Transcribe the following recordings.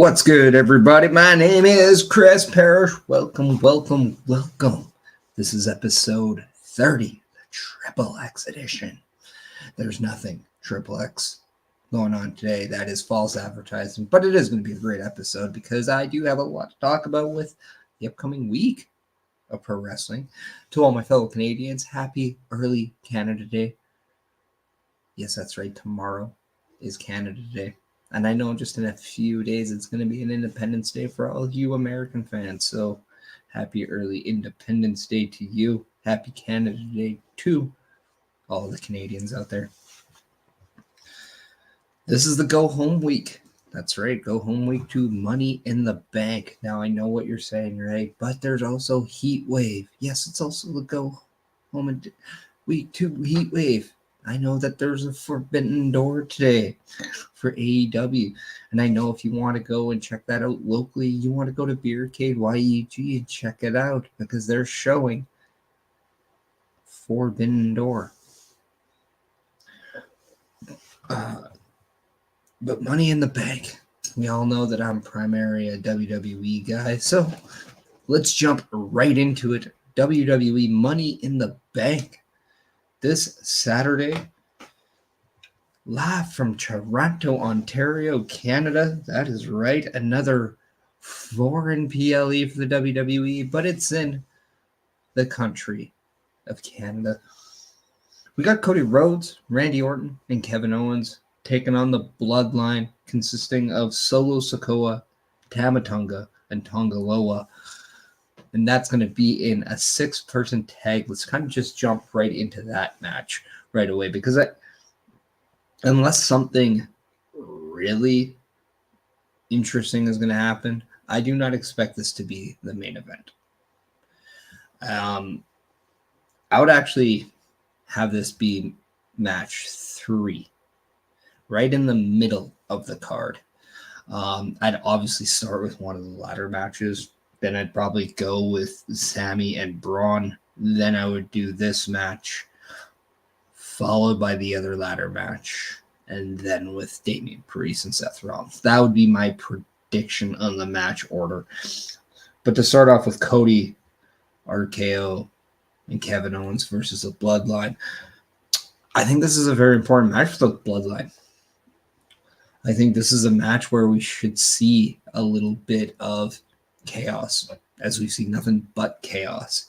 What's good, everybody? My name is Chris Perish. Welcome. This is episode 30, the Triple X edition. There's nothing Triple X going on today. That is false advertising, but it is going to be a great episode because I do have a lot to talk about with the upcoming week of pro wrestling. To all my fellow Canadians, happy early Canada Day. Yes, that's right. Tomorrow is Canada Day. And I know just in a few days it's going to be an Independence Day for all of you American fans. So happy early Independence Day to you. Happy Canada Day to all the Canadians out there. This is the go home week. That's right. Go home week to Money in the Bank. Now I know what you're saying, right? But there's also Heat Wave. Yes, it's also the go home week to Heat Wave. I know that there's a Forbidden Door today for AEW. And I know if you want to go and check that out locally, you want to go to Beercade YEG and check it out because they're showing Forbidden Door. But Money in the Bank. We all know that I'm primarily a WWE guy. So let's jump right into it. WWE Money in the Bank. This Saturday, live from Toronto, Ontario, Canada. That is right. Another foreign PLE for the WWE, but it's in the country of Canada. We got Cody Rhodes, Randy Orton, and Kevin Owens taking on the Bloodline, consisting of Solo Sikoa, Tama Tonga, and Tonga Loa. And that's going to be in a 6-person tag. Let's kind of just jump right into that match right away because unless something really interesting is going to happen, I do not expect this to be the main event. I would actually have this be match 3, right in the middle of the card. I'd obviously start with one of the ladder matches. Then I'd probably go with Sami and Braun. Then I would do this match, followed by the other ladder match, and then with Damian Priest and Seth Rollins. That would be my prediction on the match order. But to start off with Cody, RKO, and Kevin Owens versus the Bloodline, I think this is a very important match for the Bloodline. I think this is a match where we should see a little bit of chaos, as we see nothing but chaos.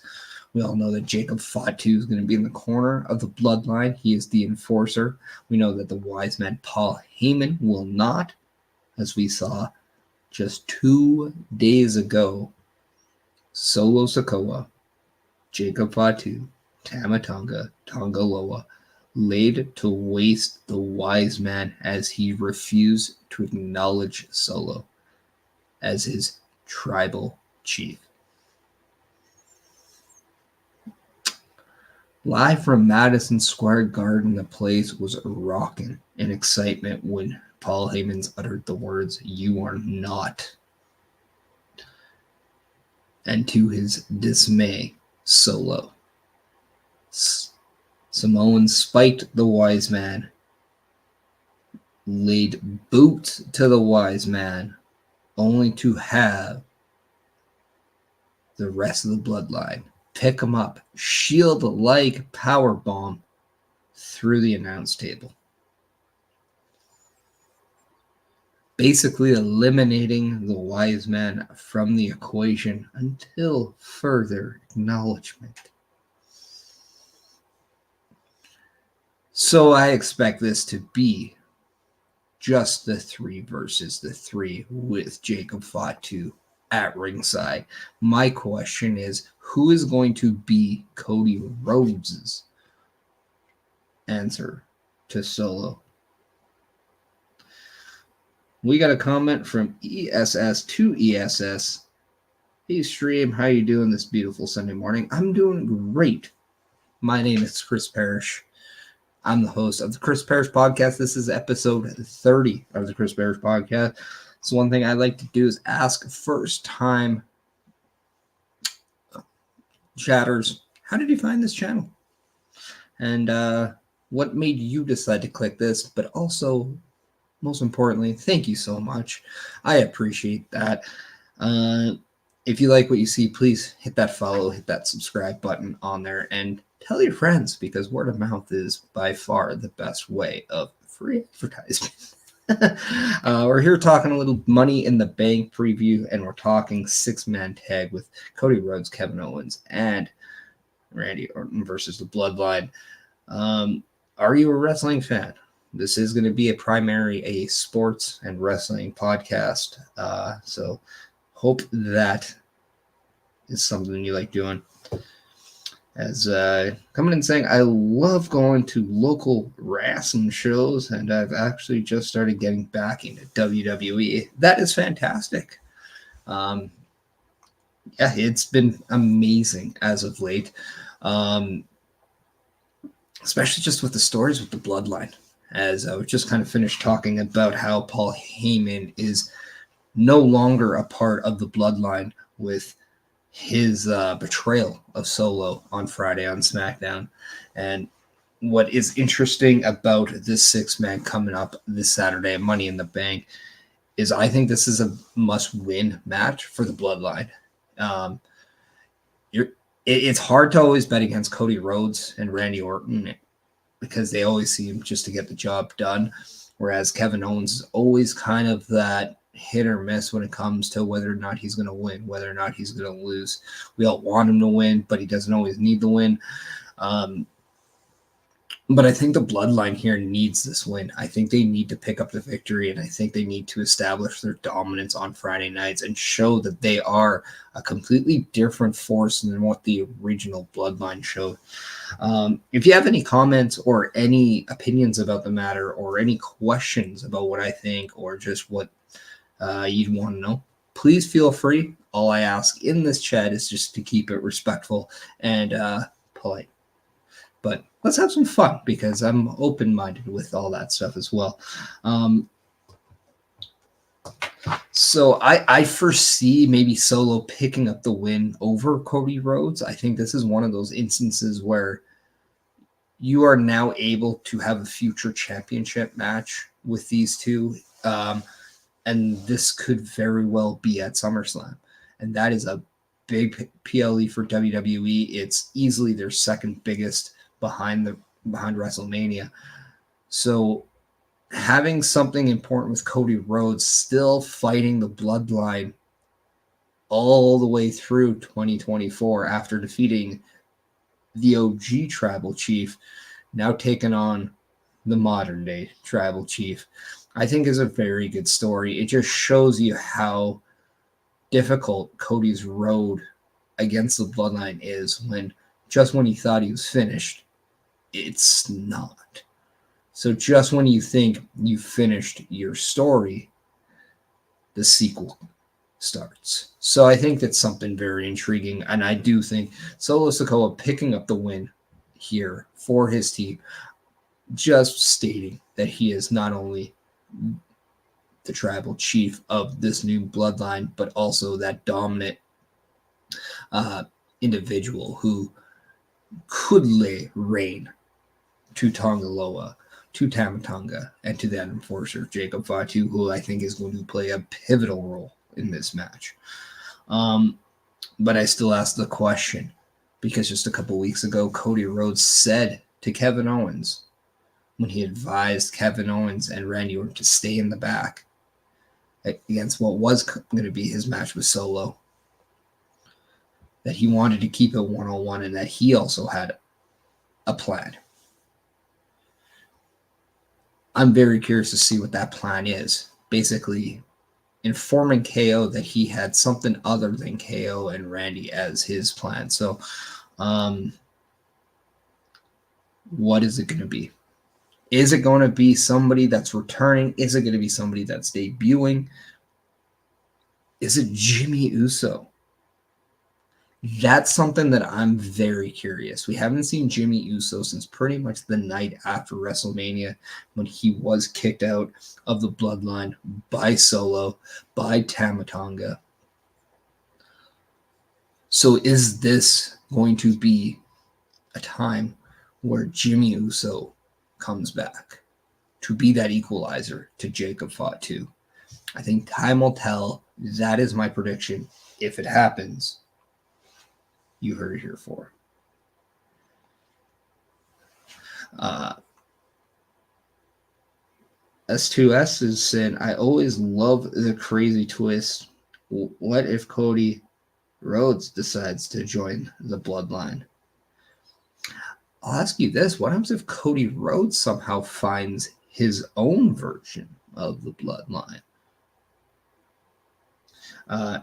We all know that Jacob Fatu is going to be in the corner of the Bloodline. He is the enforcer. We know that the wise man Paul Heyman will not, as we saw just 2 days ago. Solo Sikoa, Jacob Fatu, Tama Tonga, Tonga Loa laid to waste the wise man as he refused to acknowledge Solo as his tribal chief. Live from Madison Square Garden, the place was rocking in excitement when Paul Heyman uttered the words, "You are not." And to his dismay, Solo, Samoan spiked the wise man, laid boot to the wise man, only to have the rest of the Bloodline pick him up, shield-like powerbomb through the announce table, basically eliminating the wise man from the equation until further acknowledgement. So I expect this to be just the 3 versus the 3 with Jacob Fatu at ringside. My question is, who is going to be Cody Rhodes' answer to Solo? We got a comment from ESS to ESS. Hey, stream, how you doing this beautiful Sunday morning? I'm doing great. My name is Chris Perish. I'm the host of the Chris Perish Podcast. This is episode 30 of the Chris Perish Podcast. So one thing I like to do is ask first-time chatters, how did you find this channel? And what made you decide to click this? But also, most importantly, thank you so much. I appreciate that. If you like what you see, please hit that follow, hit that subscribe button on there, and tell your friends, because word of mouth is by far the best way of free advertisement. We're here talking a little Money in the Bank preview, and we're talking six-man tag with Cody Rhodes, Kevin Owens, and Randy Orton versus the Bloodline. Are you a wrestling fan? This is going to be a sports and wrestling podcast. So hope that is something you like doing. As coming and saying, I love going to local wrestling shows, and I've actually just started getting back into WWE. That is fantastic. Yeah, it's been amazing as of late. Especially just with the stories with the Bloodline. As I just kind of finished talking about how Paul Heyman is no longer a part of the Bloodline with his betrayal of Solo on Friday on SmackDown. And what is interesting about this six-man coming up this Saturday, Money in the Bank, is I think this is a must-win match for the Bloodline. It's hard to always bet against Cody Rhodes and Randy Orton because they always seem just to get the job done. Whereas Kevin Owens is always kind of that hit or miss when it comes to whether or not he's going to win, whether or not he's going to lose. We all want him to win, but he doesn't always need the win. But I think the Bloodline here needs this win. I think they need to pick up the victory, and I think they need to establish their dominance on Friday nights and show that they are a completely different force than what the original Bloodline showed. If you have any comments or any opinions about the matter or any questions about what I think or just what you'd want to know, please feel free. All I ask in this chat is just to keep it respectful and polite. But let's have some fun because I'm open-minded with all that stuff as well. So I foresee maybe Solo picking up the win over Cody Rhodes. I think this is one of those instances where you are now able to have a future championship match with these two. And this could very well be at SummerSlam. And that is a big PLE for WWE. It's easily their second biggest behind WrestleMania. So having something important with Cody Rhodes still fighting the Bloodline all the way through 2024 after defeating the OG Tribal Chief, now taking on the modern day Tribal Chief, I think is a very good story. It just shows you how difficult Cody's road against the Bloodline is when he thought he was finished, it's not. So just when you think you finished your story, the sequel starts. So I think that's something very intriguing. And I do think Solo Sikoa picking up the win here for his team, just stating that he is not only the tribal chief of this new bloodline, but also that dominant individual who could lay reign to Tongaloa, to Tamatonga, and to that enforcer, Jacob Fatu, who I think is going to play a pivotal role in this match. But I still ask the question, because just a couple weeks ago, Cody Rhodes said to Kevin Owens, when he advised Kevin Owens and Randy Orton to stay in the back against what was going to be his match with Solo, that he wanted to keep it one-on-one and that he also had a plan. I'm very curious to see what that plan is. Basically, informing KO that he had something other than KO and Randy as his plan. So, what is it going to be? Is it going to be somebody that's returning? Is it going to be somebody that's debuting? Is it Jimmy Uso? That's something that I'm very curious. We haven't seen Jimmy Uso since pretty much the night after WrestleMania when he was kicked out of the bloodline by Solo, by Tamatonga. So is this going to be a time where Jimmy Uso comes back? to be that equalizer to Jacob Fatu. I think time will tell. That is my prediction. If it happens, you heard it here for. S2S is saying, I always love the crazy twist. What if Cody Rhodes decides to join the bloodline? I'll ask you this. What happens if Cody Rhodes somehow finds his own version of the bloodline?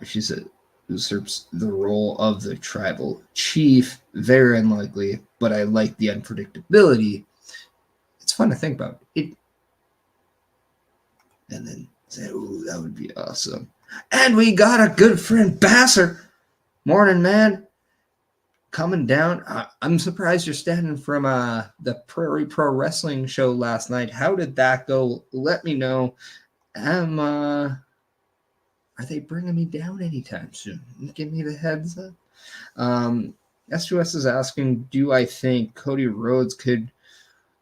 She said, usurps the role of the tribal chief. Very unlikely, but I like the unpredictability. It's fun to think about. And then say, ooh, that would be awesome. And we got a good friend, Basser. Morning, man. Coming down. I'm surprised you're standing from the Prairie Pro Wrestling show last night. How did that go? Let me know. Are they bringing me down anytime soon? Give me the heads up. S2S is asking, do I think Cody Rhodes could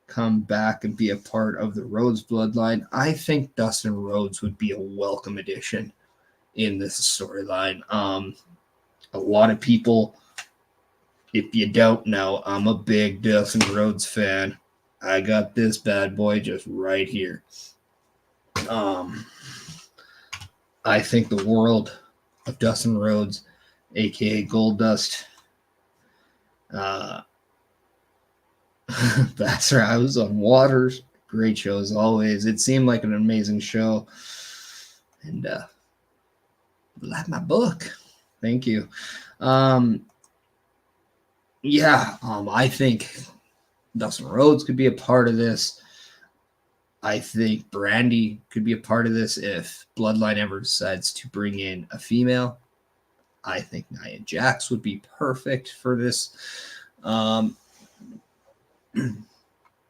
come back and be a part of the Rhodes bloodline? I think Dustin Rhodes would be a welcome addition in this storyline. A lot of people, if you don't know, I'm a big Dustin Rhodes fan. I got this bad boy just right here. I think the world of Dustin Rhodes, aka Goldust. Vassar House on Waters. Great show as always. It seemed like an amazing show. And like my book. Thank you. I think Dustin Rhodes could be a part of this. I think Brandy could be a part of this if Bloodline ever decides to bring in a female. I think Nia Jax would be perfect for this. But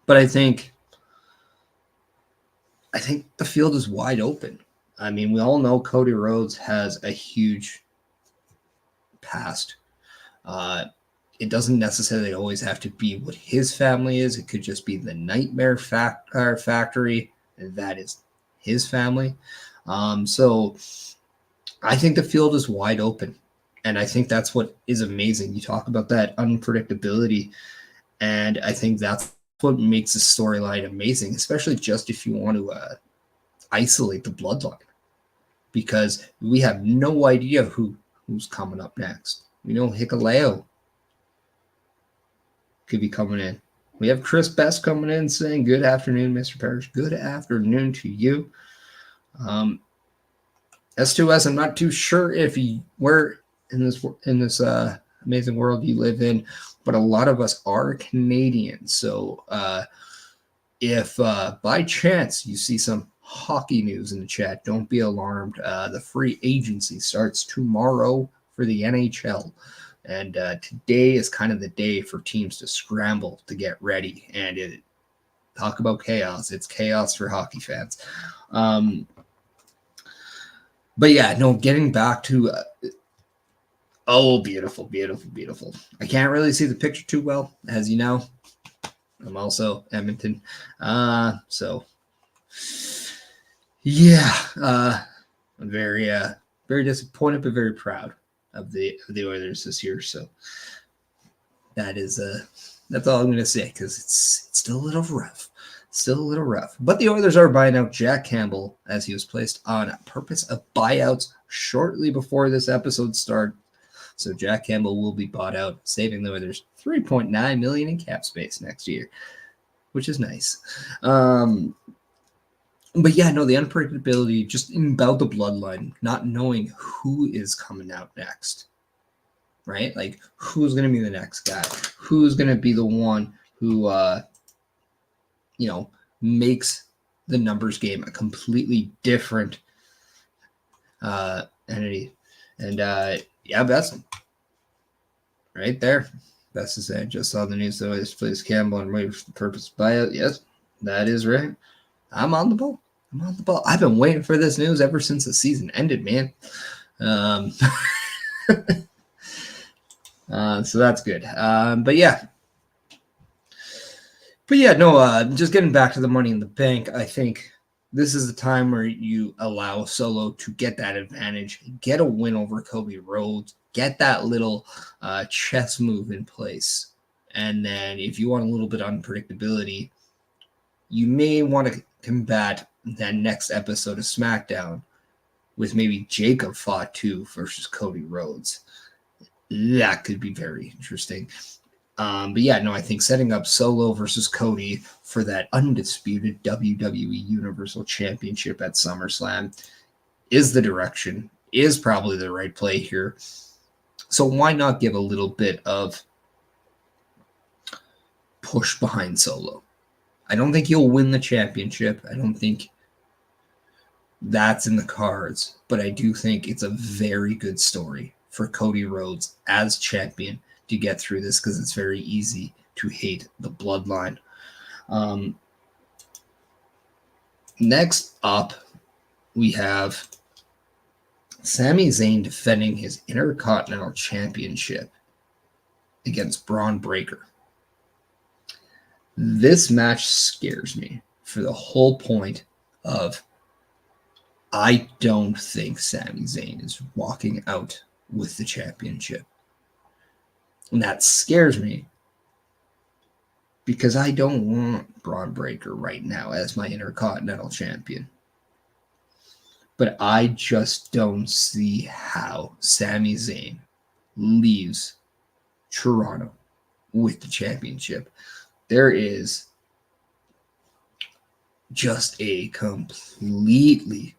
I think the field is wide open. I mean, we all know Cody Rhodes has a huge past. It doesn't necessarily always have to be what his family is. It could just be the Nightmare Factory. That is his family. So I think the field is wide open. And I think that's what is amazing. You talk about that unpredictability. And I think that's what makes the storyline amazing, especially just if you want to isolate the bloodline. Because we have no idea who's coming up next. We know Hikuleo could be coming in. We have Chris Best coming in saying, good afternoon, Mr. Perish. Good afternoon to you. S2S, I'm not too sure if where in this amazing world you live in, but a lot of us are Canadian. So if by chance you see some hockey news in the chat, don't be alarmed. The free agency starts tomorrow for the NHL. And today is kind of the day for teams to scramble to get ready. And talk about chaos. It's chaos for hockey fans. But yeah, no, getting back to beautiful, beautiful, beautiful. I can't really see the picture too well, as you know. I'm also Edmonton. So yeah, I'm very disappointed, but very proud of the Oilers this year. So that's all I'm going to say, because it's still a little rough. But the Oilers are buying out Jack Campbell, as he was placed on purpose of buyouts shortly before this episode starts. So Jack Campbell will be bought out, saving the Oilers $3.9 million in cap space next year, which is nice. But yeah, no, the unpredictability just about the bloodline, not knowing who is coming out next, right? Like, who's going to be the next guy? Who's going to be the one who, makes the numbers game a completely different entity? And Best right there. Best is saying, just saw the news though. This plays Campbell and waiting for the purpose of buyout. Yes, that is right. I'm on the ball. I've been waiting for this news ever since the season ended, man. So that's good. But yeah, But yeah, no, just getting back to the Money in the Bank, I think this is the time where you allow Solo to get that advantage, get a win over Cody Rhodes, get that little chess move in place. And then if you want a little bit of unpredictability, you may want to combat that next episode of SmackDown with maybe Jacob Fatu versus Cody Rhodes. That could be very interesting. But yeah, no, I think setting up Solo versus Cody for that undisputed WWE Universal Championship at SummerSlam is the direction, is probably the right play here. So why not give a little bit of push behind Solo? I don't think he'll win the championship. I don't think that's in the cards, but I do think it's a very good story for Cody Rhodes as champion to get through this, because it's very easy to hate the bloodline. Next up, we have Sami Zayn defending his Intercontinental Championship against Braun Breaker. This match scares me for the whole point of I don't think Sami Zayn is walking out with the championship. And that scares me because I don't want Braun Breaker right now as my Intercontinental Champion. But I just don't see how Sami Zayn leaves Toronto with the championship. There is just a completely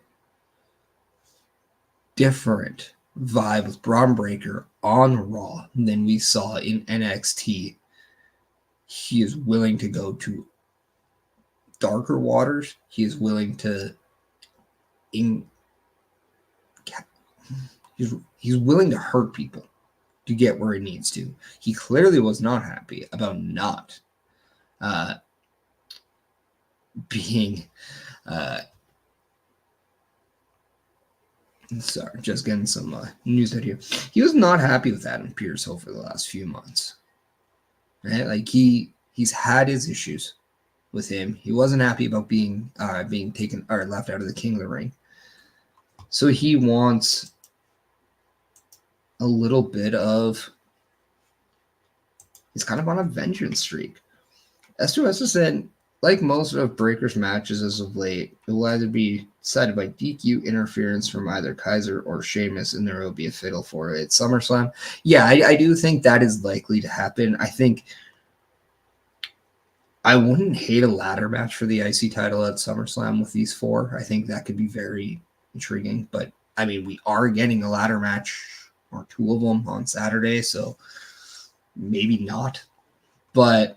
different vibe with Braun Breaker on Raw than we saw in NXT. He is willing to go to darker waters. He is willing to he's willing to hurt people to get where he needs to. He clearly was not happy about not being sorry, just getting some news out here. He was not happy with Adam Pearce over the last few months. Right? Like he's had his issues with him. He wasn't happy about being taken or left out of the King of the Ring. So he wants a little bit of. He's kind of on a vengeance streak. S2S has said, like most of Breaker's matches as of late, it will either be decided by DQ interference from either Kaiser or Sheamus, and there will be a fatal four-way at SummerSlam. Yeah, I do think that is likely to happen. I think I wouldn't hate a ladder match for the IC title at SummerSlam with these four. I think that could be very intriguing. But, I mean, we are getting a ladder match or two of them on Saturday, so maybe not. But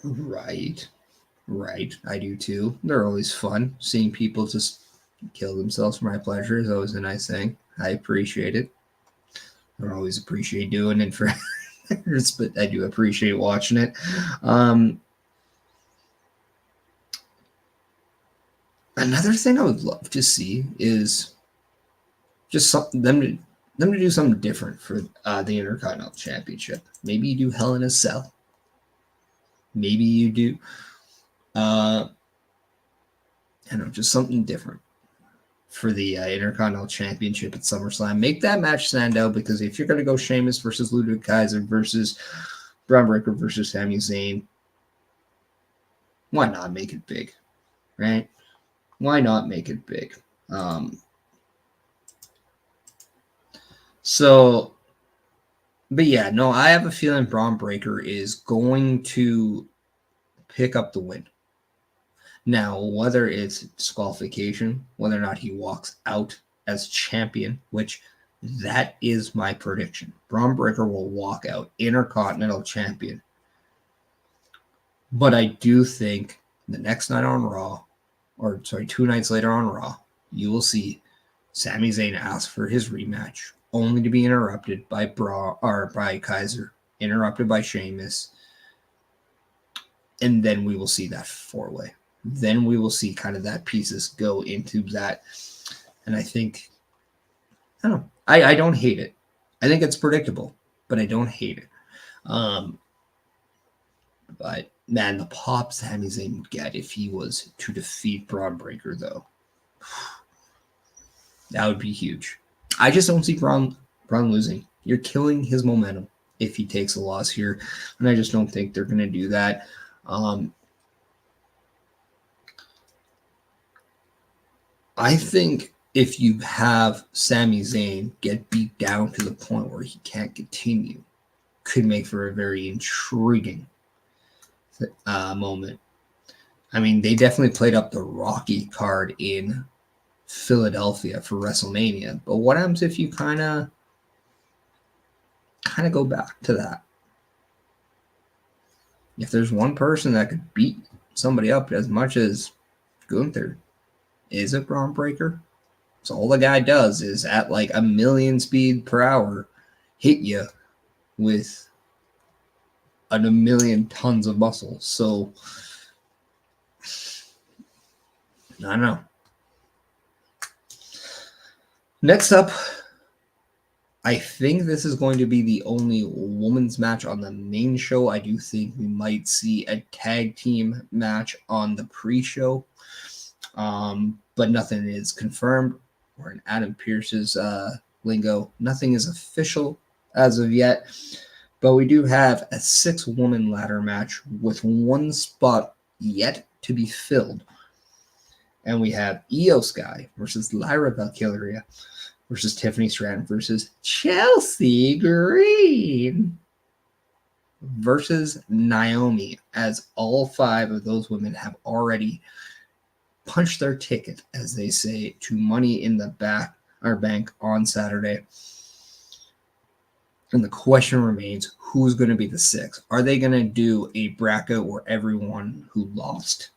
right. I do too. They're always fun. Seeing people just kill themselves for my pleasure is always a nice thing. I appreciate it. I don't always appreciate doing it for others, but I do appreciate watching it. Another thing I would love to see is just them to do something different for the Intercontinental Championship. Maybe you do Hell in a Cell. Maybe you do, I don't know, just something different for the Intercontinental Championship at SummerSlam. Make that match stand out, because if you're going to go Sheamus versus Ludwig Kaiser versus Braun Breaker versus Sami Zayn, why not make it big, right? Why not make it big? But yeah, no, I have a feeling Braun Breaker is going to pick up the win. Now, whether it's disqualification, whether or not he walks out as champion, which that is my prediction. Braun Breaker will walk out Intercontinental Champion. But I do think the next night on Raw, 2 nights later on Raw, you will see Sami Zayn ask for his rematch, only to be interrupted by by Kaiser, interrupted by Sheamus, and then we will see that four-way. Then we will see kind of that pieces go into that, and I think, I don't know, I don't hate it. I think it's predictable, but but I don't hate it. But man, the pop Sami Zayn would get if he was to defeat Braun Breaker, though, that would be huge. I just don't see Braun losing. You're killing his momentum if he takes a loss here, and I just don't think they're going to do that. I think if you have Sami Zayn get beat down to the point where he can't continue, could make for a very intriguing moment. I mean, they definitely played up the Rocky card in Philadelphia for WrestleMania, but what happens if you kind of go back to that? If there's one person that could beat somebody up as much as Gunther, is it Braun Breaker? So all the guy does is at like 1,000,000 speed per hour hit you with 1,000,000 tons of muscle. So I don't know. Next up, I think this is going to be the only women's match on the main show. I do think we might see a tag team match on the pre-show, but nothing is confirmed. Or in Adam Pearce's lingo, nothing is official as of yet. But we do have a 6-woman ladder match with one spot yet to be filled. And we have Io Sky versus Lyra Valkyria versus Tiffany Stratton versus Chelsea Green versus Naomi, as all 5 of those women have already punched their ticket, as they say, to Money in the Bank on Saturday. And the question remains, who's going to be the 6th? Are they going to do a bracket where everyone who lost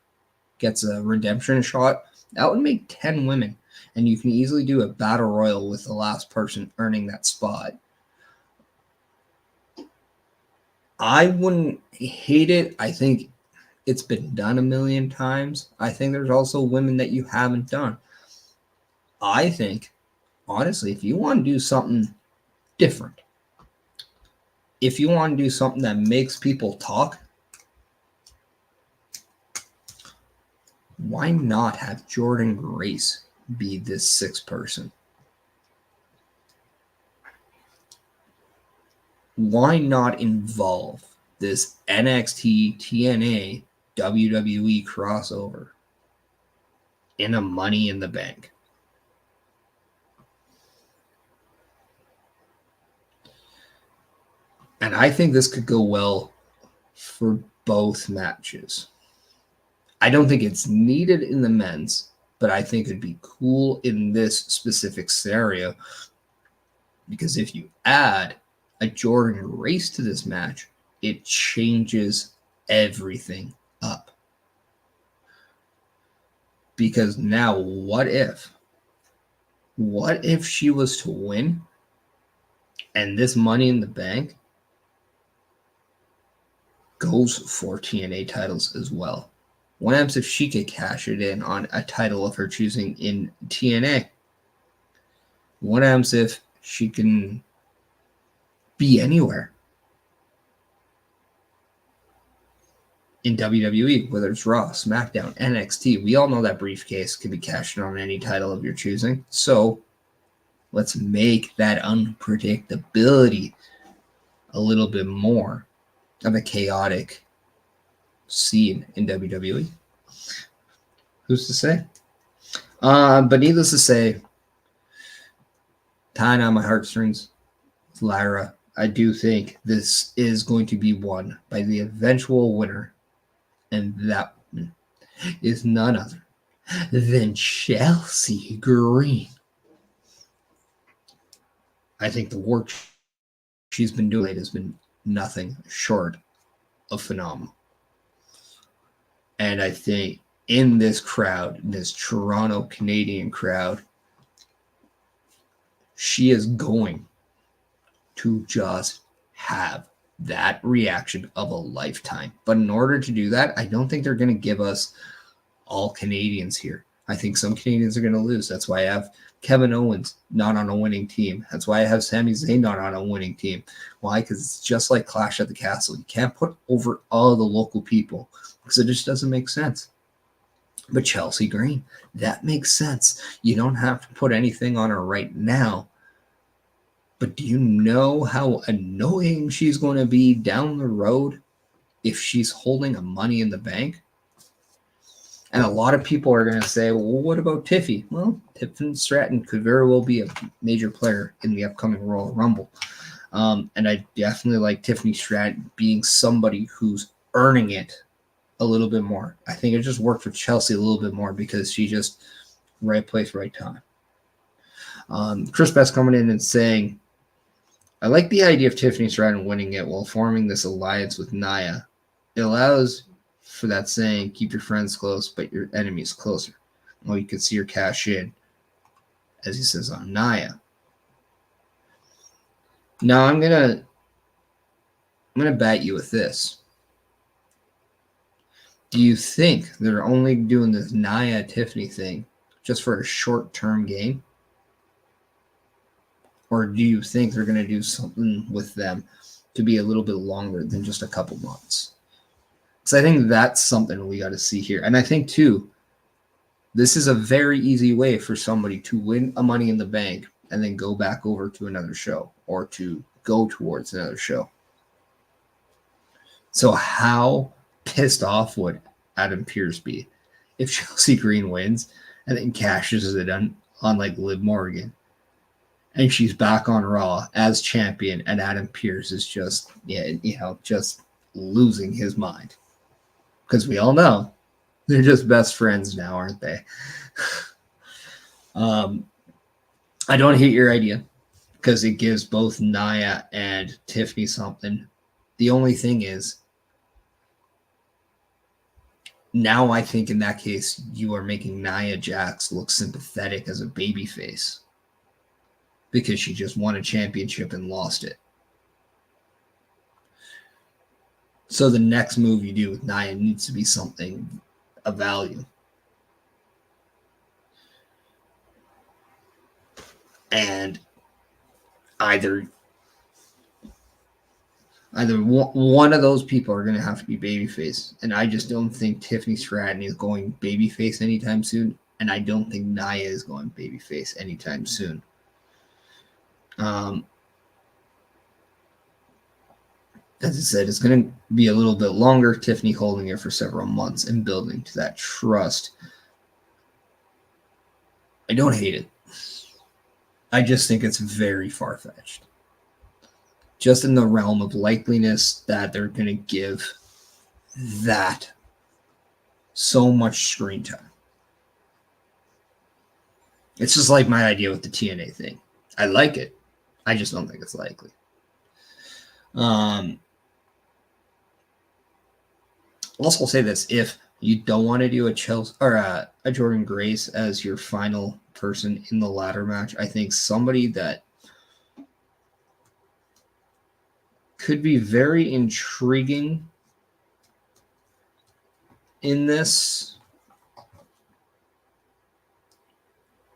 gets a redemption shot? That would make 10 women, and you can easily do a battle royal with the last person earning that spot. I wouldn't hate it. I think it's been done 1,000,000 times. I think there's also women that you haven't done. I think, honestly, if you want to do something different, if you want to do something that makes people talk, why not have Jordan Grace be this 6th person? Why not involve this NXT, TNA, WWE crossover in a Money in the Bank? And I think this could go well for both matches. I don't think it's needed in the men's, but I think it'd be cool in this specific scenario, because if you add a Jordan Grace to this match, it changes everything up. Because now, what if she was to win and this Money in the Bank goes for TNA titles as well? What happens if she could cash it in on a title of her choosing in TNA? What happens if she can be anywhere in WWE, whether it's Raw, SmackDown, NXT? We all know that briefcase can be cashed in on any title of your choosing. So let's make that unpredictability a little bit more of a chaotic scene in WWE. Who's to say? But needless to say, tying on my heartstrings with Lyra, I do think this is going to be won by the eventual winner, and that woman is none other than Chelsea Green. I think the work she's been doing has been nothing short of phenomenal. And I think in this crowd, in this Toronto Canadian crowd, she is going to just have that reaction of a lifetime. But in order to do that, I don't think they're going to give us all Canadians here. I think some Canadians are going to lose. That's why I have Kevin Owens not on a winning team. That's why I have Sami Zayn not on a winning team. Why? Because it's just like Clash at the Castle. You can't put over all the local people because it just doesn't make sense. But Chelsea Green, that makes sense. You don't have to put anything on her right now. But do you know how annoying she's going to be down the road if she's holding a Money in the Bank? And a lot of people are going to say, well, what about Tiffy? Well, Tiffany Stratton could very well be a major player in the upcoming Royal Rumble. And I definitely like Tiffany Stratton being somebody who's earning it a little bit more. I think it just worked for Chelsea a little bit more because she just right place, right time. Chris Best coming in and saying, I like the idea of Tiffany Stratton winning it while forming this alliance with Nia. It allows for that saying, keep your friends close, but your enemies closer. Well, you can see her cash in, as he says on Nia. Now I'm gonna bat you with this. Do you think they're only doing this Nia Tiffany thing just for a short-term game? Or do you think they're going to do something with them to be a little bit longer than just a couple months? Because I think that's something we got to see here. And I think, too, this is a very easy way for somebody to win a Money in the Bank and then go back over to another show or to go towards another show. So how pissed off would Adam Pearce be if Chelsea Green wins and then cashes it on like Liv Morgan? And she's back on Raw as champion, and Adam Pearce is just, just losing his mind. Because we all know they're just best friends now, aren't they? I don't hate your idea because it gives both Nia and Tiffany something. The only thing is, now I think in that case, you are making Nia Jax look sympathetic as a babyface. Because she just won a championship and lost it. So the next move you do with Nia needs to be something of value. And either one of those people are going to have to be babyface. And I just don't think Tiffany Stratton is going babyface anytime soon. And I don't think Nia is going babyface anytime soon. As I said, it's going to be a little bit longer. Tiffany holding it for several months and building to that trust. I don't hate it. I just think it's very far-fetched. Just in the realm of likeliness that they're going to give that so much screen time. It's just like my idea with the TNA thing. I like it. I just don't think it's likely. Also, I'll say this: if you don't want to do a Chelsea or a Jordan Grace as your final person in the ladder match, I think somebody that could be very intriguing in this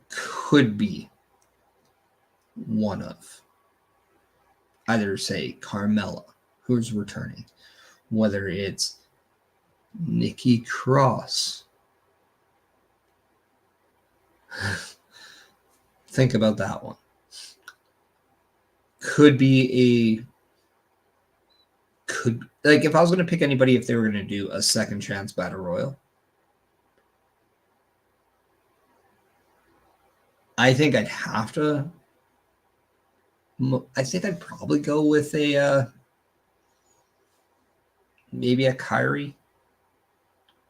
could be one of either, say, Carmella, who's returning, whether it's Nikki Cross. Think about that one. Could be like if I was going to pick anybody, if they were going to do a second chance battle royal, I think I'd have to. I think I'd probably go with maybe a Kyrie.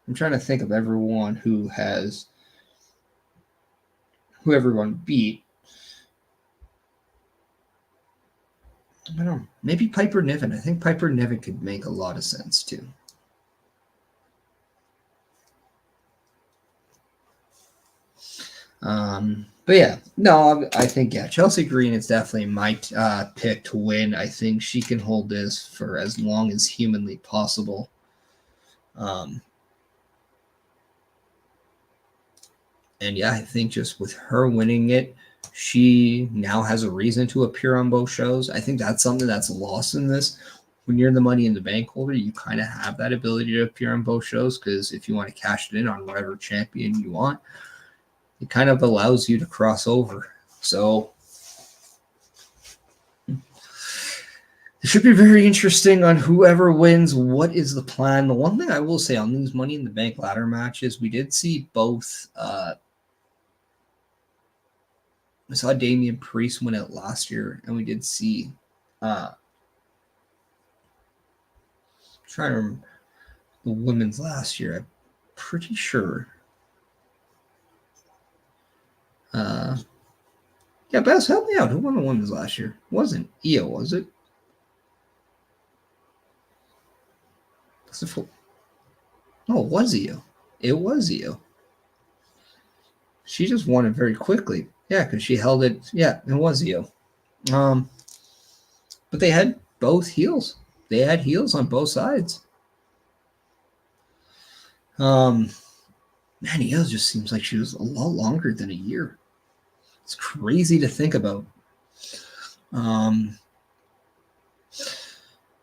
I'm trying to think of everyone who everyone beat. I don't know. Maybe Piper Niven. I think Piper Niven could make a lot of sense too. But yeah, no, I think, Chelsea Green is definitely my pick to win. I think she can hold this for as long as humanly possible. And yeah, I think just with her winning it, she now has a reason to appear on both shows. I think that's something that's lost in this. When you're the Money in the Bank holder, you kind of have that ability to appear on both shows, because if you want to cash it in on whatever champion you want, it kind of allows you to cross over. So it should be very interesting on whoever wins. What is the plan? The one thing I will say on these Money in the Bank ladder matches, we did see both. I saw Damian Priest win it last year, and we did see. Trying to remember the women's last year. I'm pretty sure. Yeah, Bess, help me out. Who won the women's last year? It wasn't Io, was it? No, it was Io. It was Io. She just won it very quickly. Yeah, because she held it. Yeah, it was Io. But they had both heels. They had heels on both sides. Man, Io just seems like she was a lot longer than a year. It's crazy to think about.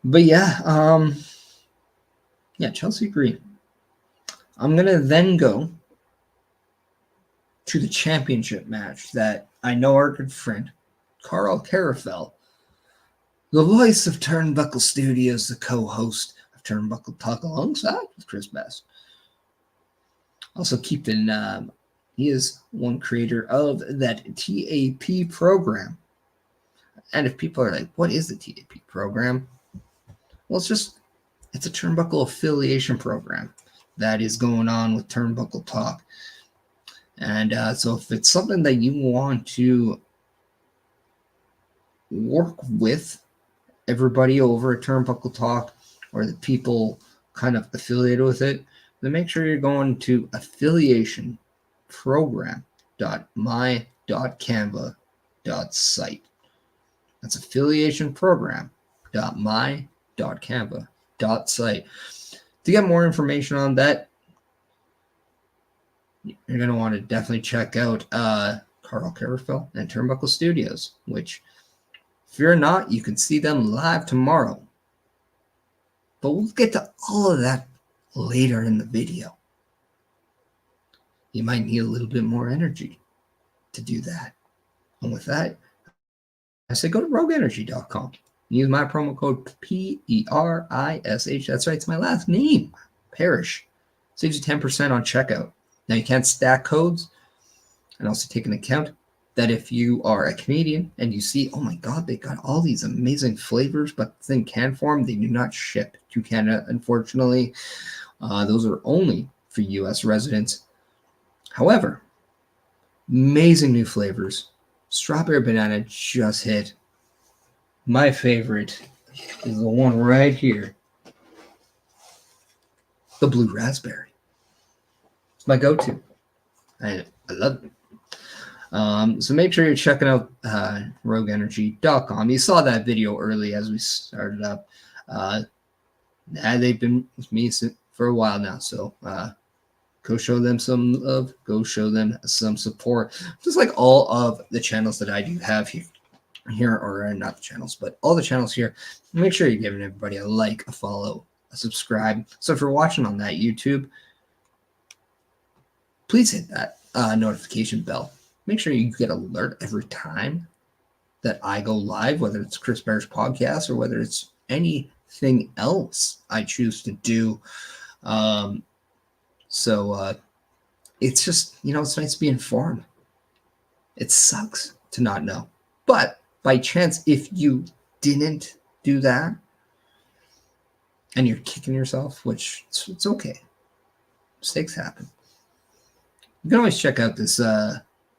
But yeah, Chelsea Green. I'm going to then go to the championship match that I know our good friend, Carl Carafel, the voice of Turnbuckle Studios, the co-host of Turnbuckle Talk alongside with Chris Best. Also he is one creator of that TAP program. And if people are like, what is the TAP program? Well, it's a Turnbuckle affiliation program that is going on with Turnbuckle Talk. And so if it's something that you want to work with everybody over at Turnbuckle Talk, or the people kind of affiliated with it, then make sure you're going to affiliationprogram.my.canva.site. That's affiliationprogram.my.canva.site. To get more information on that, you're going to want to definitely check out Carl Carafel and Turnbuckle Studios, which, if you're not, you can see them live tomorrow. But we'll get to all of that later in the video. You might need a little bit more energy to do that. And with that, I say go to rogueenergy.com. Use my promo code PERISH. That's right, it's my last name, Perish. Saves you 10% on checkout. Now, you can't stack codes, and also take into account that if you are a Canadian and you see, oh my God, they got all these amazing flavors, but in can form, they do not ship to Canada, unfortunately. Those are only for U.S. residents. However, amazing new flavors. Strawberry banana just hit. My favorite is the one right here. The blue raspberry. It's my go-to. I love it. So make sure you're checking out rogueenergy.com. You saw that video early as we started up. They've been with me for a while now, so go show them some love. Go show them some support. Just like all of the channels that I do have here, or not the channels, but all the channels here. Make sure you're giving everybody a like, a follow, a subscribe. So if you're watching on that YouTube, please hit that notification bell. Make sure you get alert every time that I go live, whether it's Chris Perish Podcast or whether it's anything else I choose to do. So it's just, it's nice to be informed. It sucks to not know. But by chance, if you didn't do that and you're kicking yourself, which it's okay. Mistakes happen. You can always check out this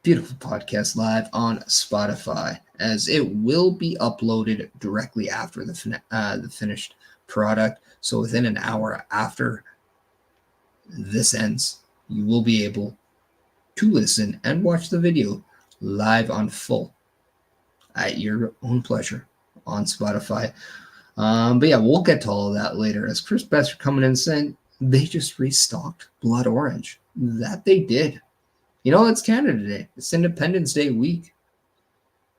beautiful podcast live on Spotify, as it will be uploaded directly after the finished product. So within an hour after this ends, you will be able to listen and watch the video live on full at your own pleasure on Spotify. But yeah, we'll get to all of that later, as Chris Best coming in saying they just restocked Blood Orange. That they did. It's Canada Day. It's Independence Day week.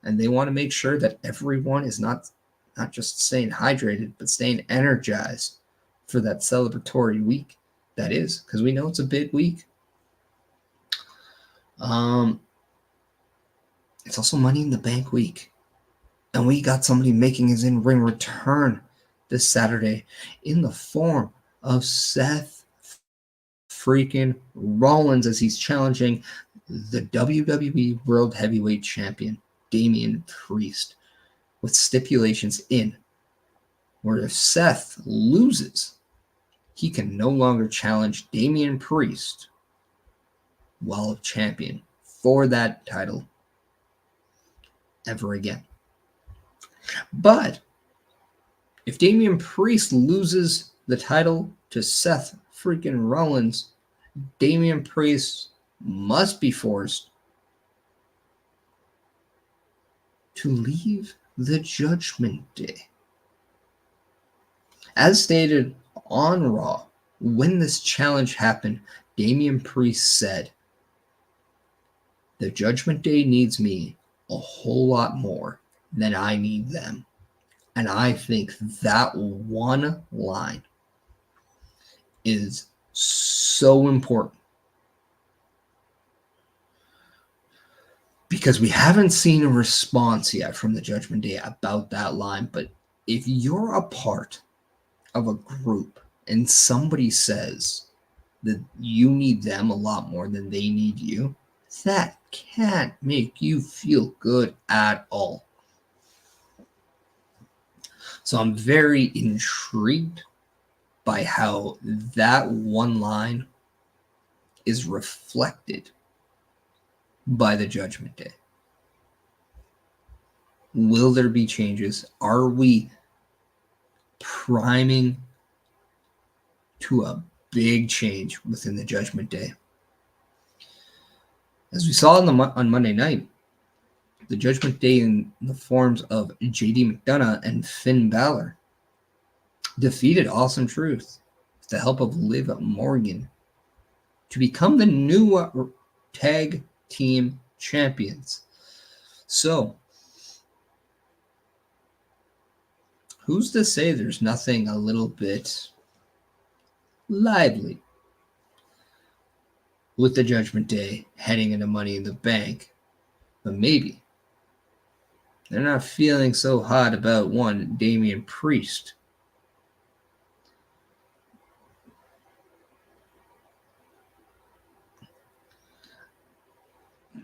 And they want to make sure that everyone is not just staying hydrated, but staying energized for that celebratory week. That is, because we know it's a big week. It's also Money in the Bank week. And we got somebody making his in-ring return this Saturday in the form of Seth freaking Rollins as he's challenging the WWE World Heavyweight Champion, Damian Priest, with stipulations in where if Seth loses, he can no longer challenge Damian Priest while champion for that title ever again. But if Damian Priest loses the title to Seth freaking Rollins, Damian Priest must be forced to leave the Judgment Day. As stated on Raw, when this challenge happened, Damian Priest said, "The Judgment Day needs me a whole lot more than I need them." And I think that one line is so important because we haven't seen a response yet from the Judgment Day about that line. But if you're a part of a group and somebody says that you need them a lot more than they need you, that can't make you feel good at all. So I'm very intrigued by how that one line is reflected by the Judgment Day. Will there be changes? Are we priming to a big change within the Judgment Day? As we saw on Monday night, the Judgment Day in the forms of JD McDonough and Finn Balor defeated Awesome Truth with the help of Liv Morgan to become the new tag team champions. So, who's to say there's nothing a little bit lively with the Judgment Day heading into Money in the Bank? But maybe they're not feeling so hot about one Damian Priest.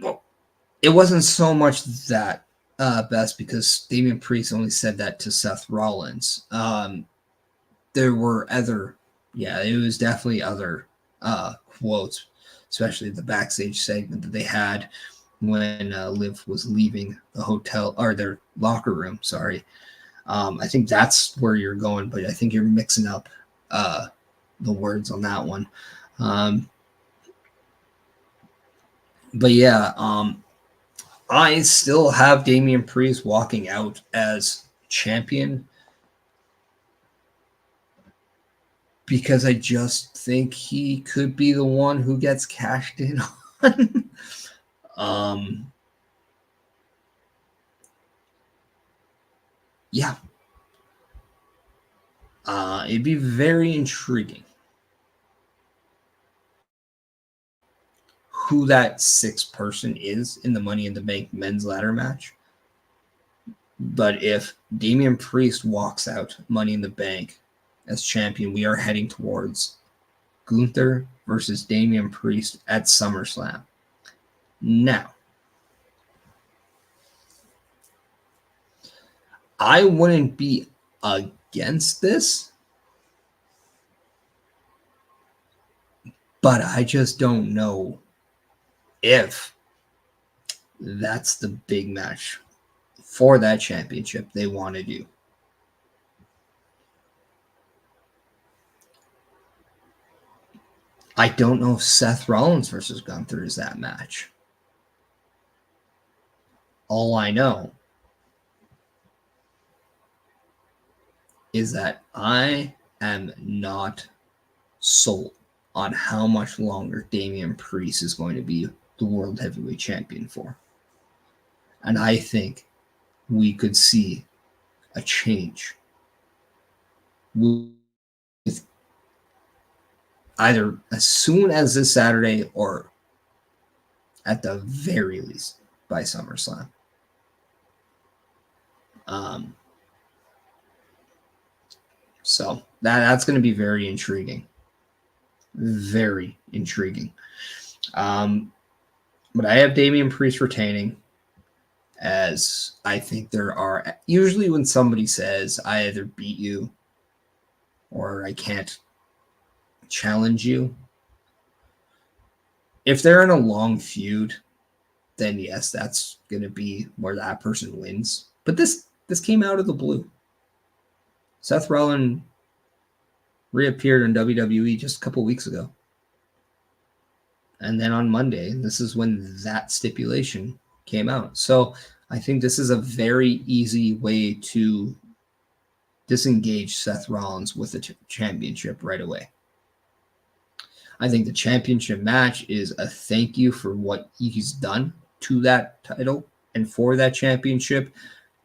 Well, it wasn't so much that best because Damian Priest only said that to Seth Rollins. There were it was definitely other quotes, especially the backstage segment that they had when Liv was leaving the hotel or their locker room. Sorry. I think that's where you're going, but I think you're mixing up the words on that one. But yeah, I still have Damian Priest walking out as champion because I just think he could be the one who gets cashed in on. Yeah. It'd be very intriguing who that sixth person is in the Money in the Bank men's ladder match. But if Damian Priest walks out Money in the Bank as champion, we are heading towards Gunther versus Damian Priest at SummerSlam. Now, I wouldn't be against this, but I just don't know if that's the big match for that championship they want to do. I don't know if Seth Rollins versus Gunther is that match. All I know is that I am not sold on how much longer Damian Priest is going to be the World Heavyweight Champion for. And I think we could see a change with either as soon as this Saturday or at the very least by SummerSlam. So that's going to be very intriguing. Very intriguing. But I have Damian Priest retaining, as I think there are usually when somebody says I either beat you or I can't challenge you. If they're in a long feud, then yes, that's going to be where that person wins. But this came out of the blue. Seth Rollins reappeared in WWE just a couple weeks ago. And then on Monday, this is when that stipulation came out. So I think this is a very easy way to disengage Seth Rollins with the championship right away. I think the championship match is a thank you for what he's done to that title and for that championship,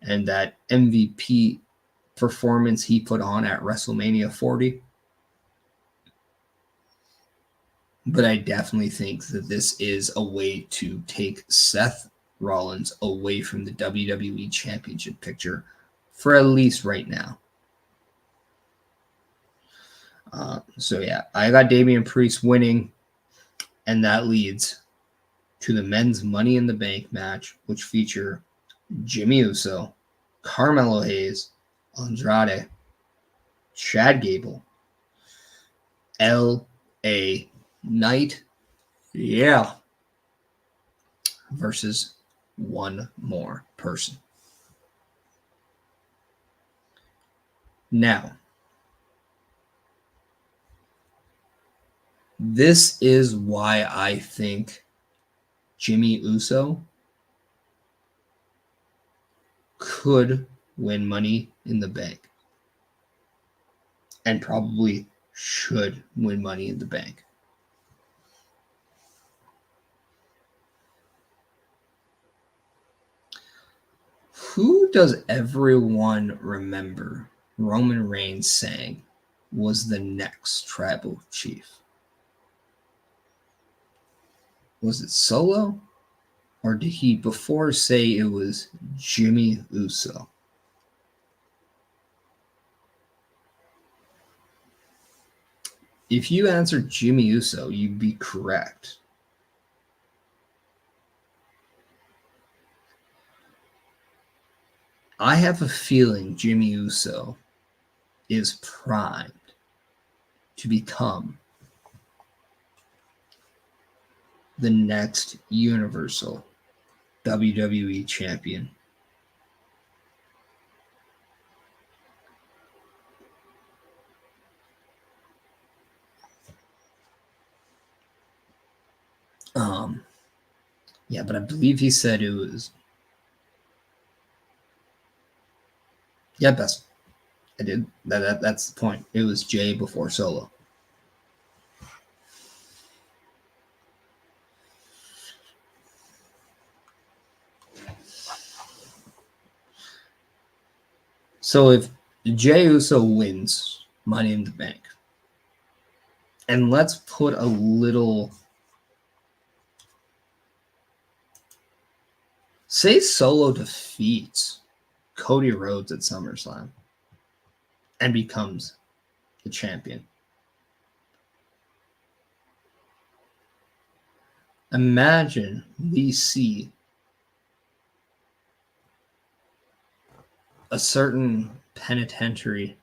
and that MVP performance he put on at WrestleMania 40. But I definitely think that this is a way to take Seth Rollins away from the WWE Championship picture for at least right now. So yeah, I got Damian Priest winning, and that leads to the men's Money in the Bank match, which feature Jimmy Uso, Carmelo Hayes, Andrade, Chad Gable, L.A. Knight, yeah, versus one more person. Now, this is why I think Jimmy Uso could win Money in the Bank, and probably should win Money in the Bank. Who does everyone remember Roman Reigns saying was the next tribal chief? Was it Solo? Or did he before say it was Jimmy Uso? If you answered Jimmy Uso, you'd be correct. I have a feeling Jimmy Uso is primed to become the next Universal WWE Champion. Yeah, but I believe he said it was. Yeah, best. I did. That's the point. It was Jay before Solo. So if Jey Uso wins Money in the Bank, and let's put a little, say Solo defeats Cody Rhodes at SummerSlam and becomes the champion. Imagine we see a certain penitentiary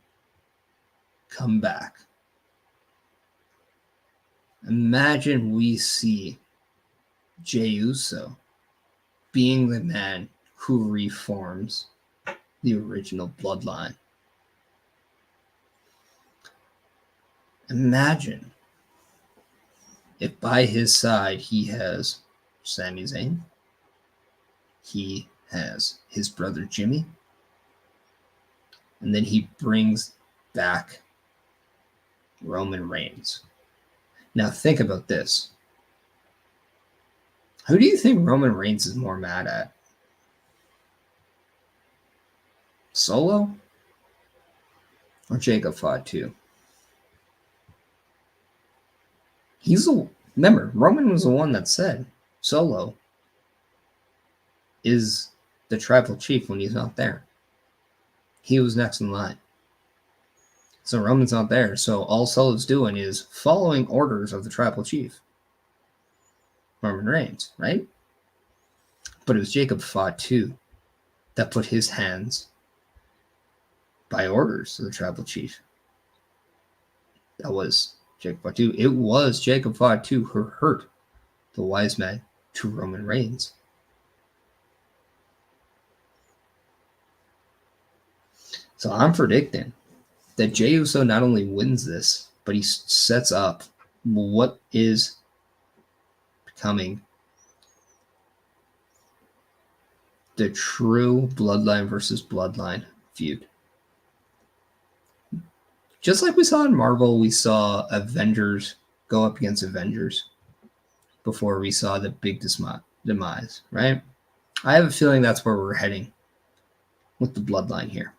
come back. Imagine we see Jey Uso being the man who reforms the original bloodline. Imagine if by his side he has Sami Zayn, he has his brother Jimmy, and then he brings back Roman Reigns. Now think about this. Who do you think Roman Reigns is more mad at? Solo or Jacob Fatu? Remember, Roman was the one that said Solo is the tribal chief when he's not there. He was next in line. So Roman's not there. So all Solo's doing is following orders of the tribal chief, Roman Reigns, right? But it was Jacob Fatu that put his hands by orders of the tribal chief. That was Jacob Fatu. It was Jacob Fatu who hurt the wise man to Roman Reigns. So I'm predicting that Jey Uso not only wins this, but he sets up what is becoming the true bloodline versus bloodline feud. Just like we saw in Marvel, we saw Avengers go up against Avengers before we saw the big demise, right? I have a feeling that's where we're heading with the bloodline here.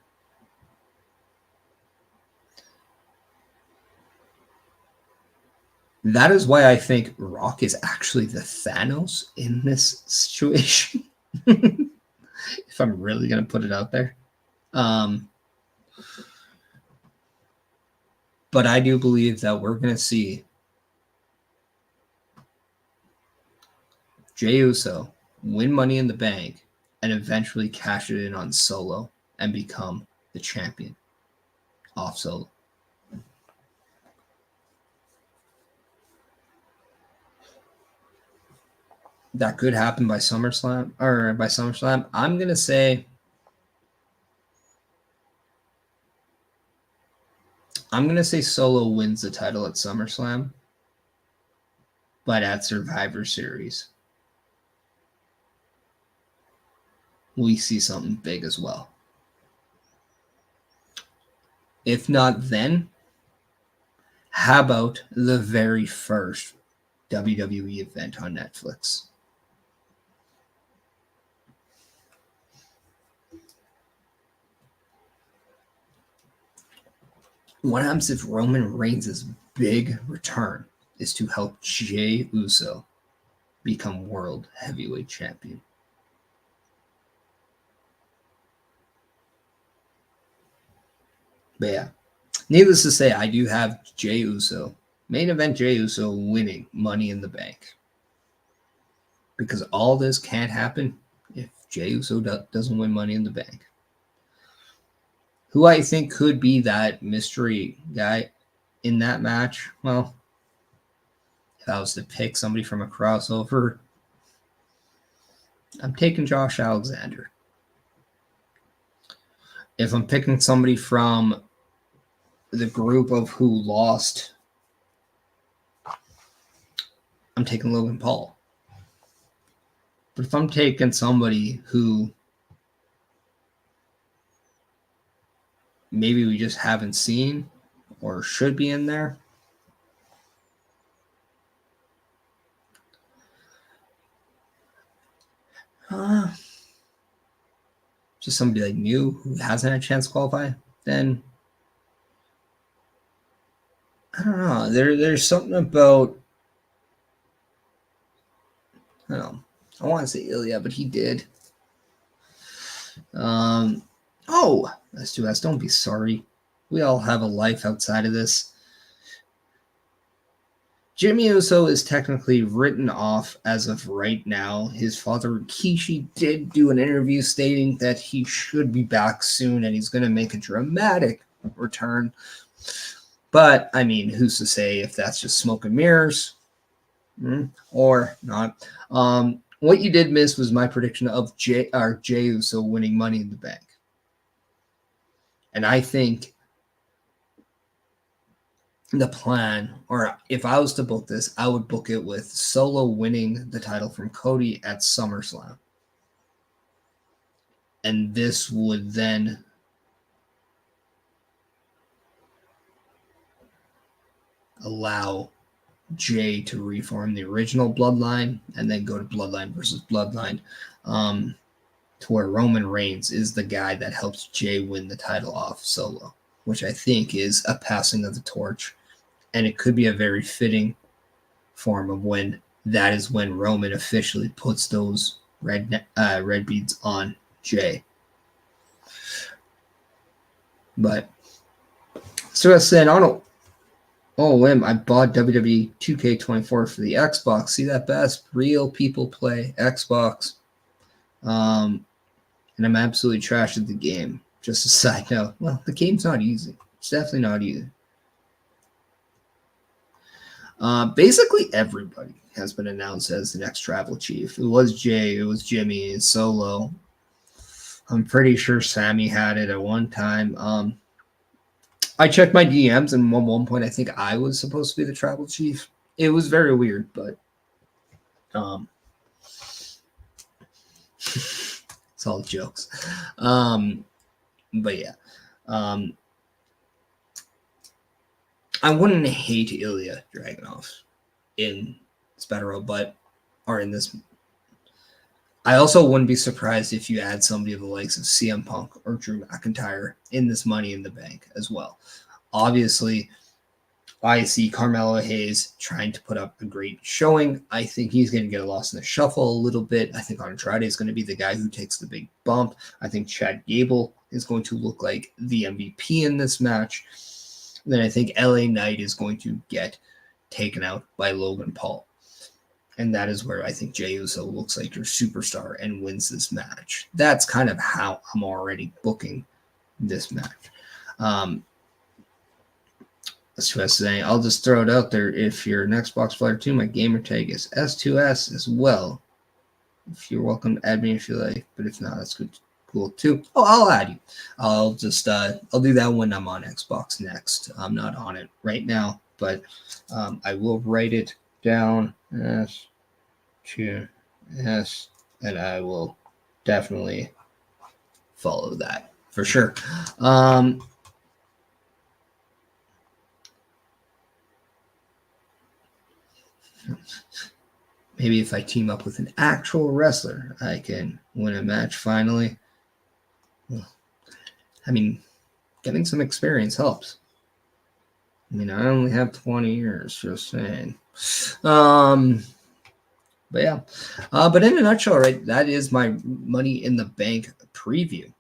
That is why I think Rock is actually the Thanos in this situation. If I'm really going to put it out there. But I do believe that we're going to see Jey Uso win Money in the Bank and eventually cash it in on Solo and become the champion off Solo. That could happen by SummerSlam. I'm going to say Solo wins the title at SummerSlam, but at Survivor Series, we see something big as well. If not then, how about the very first WWE event on Netflix? What happens if Roman Reigns' big return is to help Jey Uso become World Heavyweight Champion? But yeah, needless to say, I do have Jey Uso, main event Jey Uso winning Money in the Bank. Because all this can't happen if Jey Uso doesn't win Money in the Bank. Who I think could be that mystery guy in that match? Well, if I was to pick somebody from a crossover, I'm taking Josh Alexander. If I'm picking somebody from the group of who lost, I'm taking Logan Paul. But if I'm taking somebody who maybe we just haven't seen or should be in there, just somebody like new who hasn't had a chance to qualify, then I don't know. There's something about, I don't know. I want to say Ilya, but he did. Let's do that. Don't be sorry. We all have a life outside of this. Jimmy Uso is technically written off as of right now. His father, Rikishi, did do an interview stating that he should be back soon and he's going to make a dramatic return. But, I mean, who's to say if that's just smoke and mirrors or not? What you did miss was my prediction of Jey Uso winning Money in the Bank. And I think the plan, or if I was to book this, I would book it with Solo winning the title from Cody at SummerSlam. And this would then allow Jay to reform the original bloodline and then go to bloodline versus bloodline, to where Roman Reigns is the guy that helps Jay win the title off Solo, which I think is a passing of the torch. And it could be a very fitting form of when that is when Roman officially puts those red beads on Jay. But so I said, I don't. Oh, Wim, I bought WWE 2K24 for the Xbox. See that best? Real people play Xbox. And I'm absolutely trash at the game. Just a side note. Well, the game's not easy. It's definitely not easy. Basically, everybody has been announced as the next tribal chief. It was Jay, it was Jimmy, Solo. I'm pretty sure Sammy had it at one time. I checked my DMs, and at one point, I think I was supposed to be the tribal chief. It was very weird, but it's all jokes. But yeah, I wouldn't hate Ilya Dragunov in Spataro, or in this. I also wouldn't be surprised if you add somebody of the likes of CM Punk or Drew McIntyre in this Money in the Bank as well. Obviously, I see Carmelo Hayes trying to put up a great showing. I think he's going to get lost in the shuffle a little bit. I think Andrade is going to be the guy who takes the big bump. I think Chad Gable is going to look like the MVP in this match. And then I think LA Knight is going to get taken out by Logan Paul. And that is where I think Jey Uso looks like your superstar and wins this match. That's kind of how I'm already booking this match. That's what I was saying. I'll just throw it out there. If you're an Xbox player too, my gamer tag is S2S as well. If you're welcome to add me if you like, but if not, that's good, cool too. Oh, I'll add you. I'll just I'll do that when I'm on Xbox next. I'm not on it right now, but I will write it down S2S, and I will definitely follow that for sure. Maybe if I team up with an actual wrestler, I can win a match finally. I mean, getting some experience helps. I mean, I only have 20 years, just saying. But yeah. But in a nutshell, right, that is my Money in the Bank preview.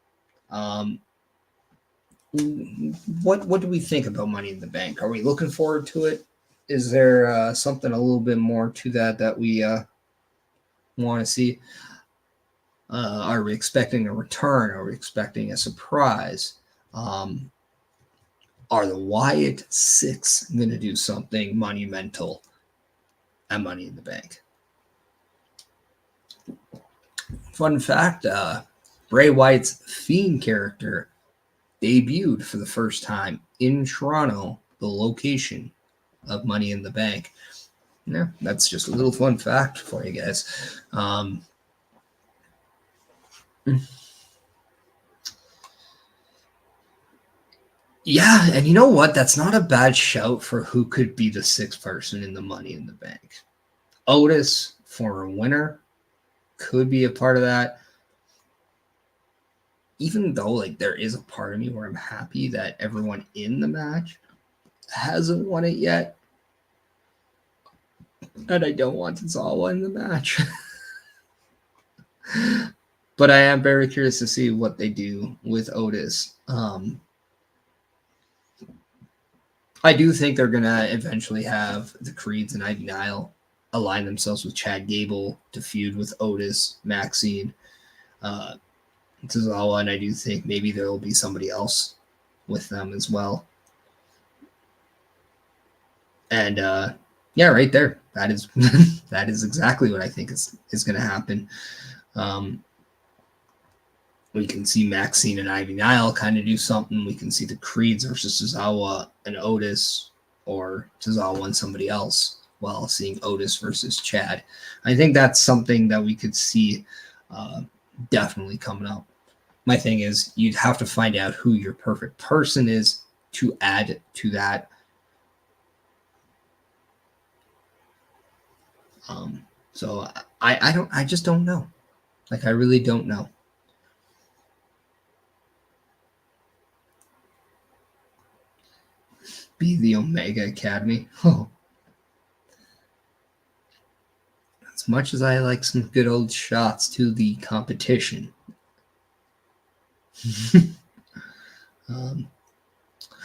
What do we think about Money in the Bank? Are we looking forward to it? Is there something a little bit more to that we want to see? Are we expecting a return? Are we expecting a surprise? Are the Wyatt Six going to do something monumental at Money in the Bank? Fun fact, Bray Wyatt's Fiend character debuted for the first time in Toronto, the location of Money in the Bank. Yeah, that's just a little fun fact for you guys. Yeah, and you know what? That's not a bad shout for who could be the sixth person in the Money in the Bank. Otis, former winner, could be a part of that. Even though, like, there is a part of me where I'm happy that everyone in the match hasn't won it yet. And I don't want Tozawa in the match. But I am very curious to see what they do with Otis. I do think they're going to eventually have the Creeds and Ivy Nile align themselves with Chad Gable to feud with Otis, Maxine, Tozawa, and I do think maybe there will be somebody else with them as well. And yeah, right there. That is that is exactly what I think is going to happen. We can see Maxine and Ivy Nile kind of do something. We can see the Creeds versus Tozawa and Otis, or Tozawa and somebody else, while seeing Otis versus Chad. I think that's something that we could see definitely coming up. My thing is, you'd have to find out who your perfect person is to add to that. So I just don't know. Like, I really don't know. Be the Omega Academy. Oh. As much as I like some good old shots to the competition.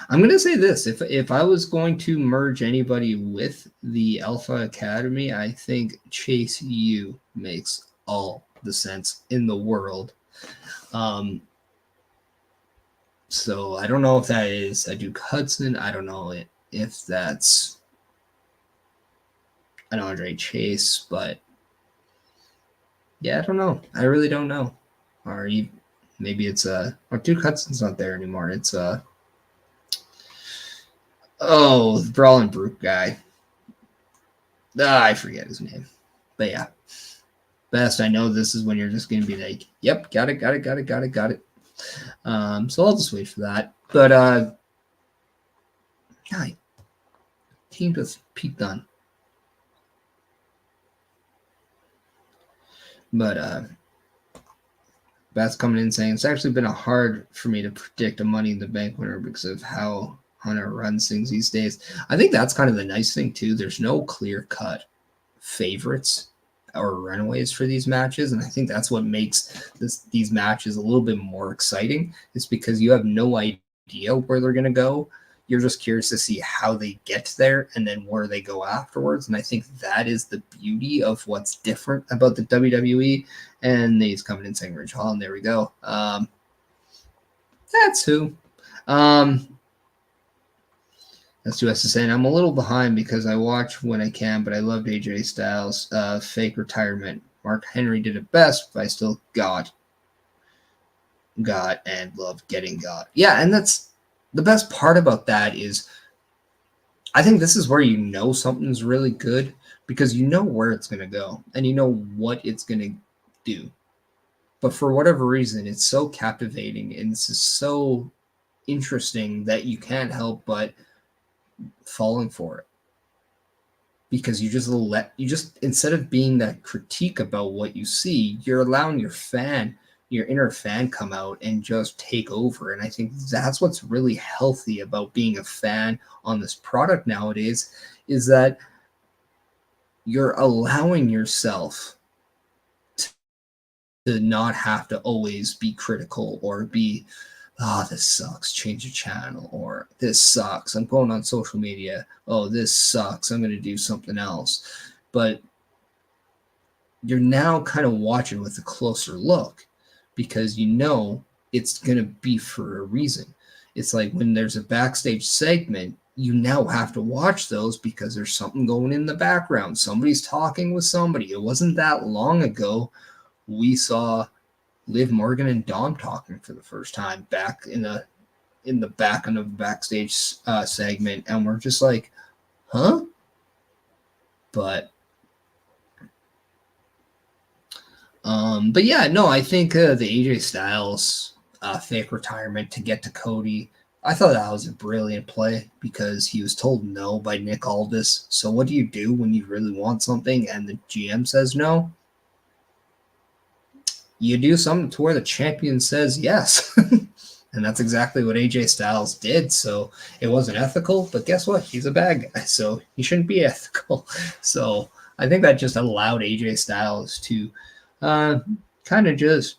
I'm going to say this. If I was going to merge anybody with the Alpha Academy, I think Chase U makes all the sense in the world. So I don't know if that is a Duke Hudson. I don't know if that's an Andre Chase, but yeah, I don't know. I really don't know. Or maybe it's or Duke Hudson's not there anymore. It's the Brawling Brute guy. I forget his name. But yeah. Best I know this is when you're just gonna be like, yep, got it. So I'll just wait for that. But yeah, team just peaked on. But Beth's coming in saying it's actually been hard for me to predict a Money in the Bank winner because of how Hunter runs things these days. I think that's kind of the nice thing too. There's no clear cut favorites or runaways for these matches, and I think that's what makes these matches a little bit more exciting. Is because you have no idea where they're going to go. You're just curious to see how they get there and then where they go afterwards. And I think that is the beauty of what's different about the WWE. And he's coming in saying Ridge Holland. There we go. That's who. That's what to say. I'm a little behind because I watch when I can, but I loved AJ Styles' fake retirement. Mark Henry did it best, but I still got and loved getting got. Yeah, and that's the best part about that is I think this is where you know something's really good because you know where it's going to go and you know what it's going to do. But for whatever reason, it's so captivating and it's just so interesting that you can't help but falling for it. Because you just instead of being that critique about what you see, you're allowing your inner fan come out and just take over. And I think that's what's really healthy about being a fan on this product nowadays is that you're allowing yourself to not have to always be critical or be, this sucks, change the channel, or this sucks, I'm going on social media, this sucks, I'm going to do something else. But you're now kind of watching with a closer look because you know it's going to be for a reason. It's like when there's a backstage segment, you now have to watch those because there's something going in the background. Somebody's talking with somebody. It wasn't that long ago we saw Liv Morgan and Dom talking for the first time back in the back of the backstage segment, and we're just like, huh? But yeah, no, I think the AJ Styles fake retirement to get to Cody, I thought that was a brilliant play because he was told no by Nick Aldis. So what do you do when you really want something and the GM says no? You do something to where the champion says yes. And that's exactly what AJ Styles did. So it wasn't ethical, but guess what? He's a bad guy, so he shouldn't be ethical. So I think that just allowed AJ Styles to kind of just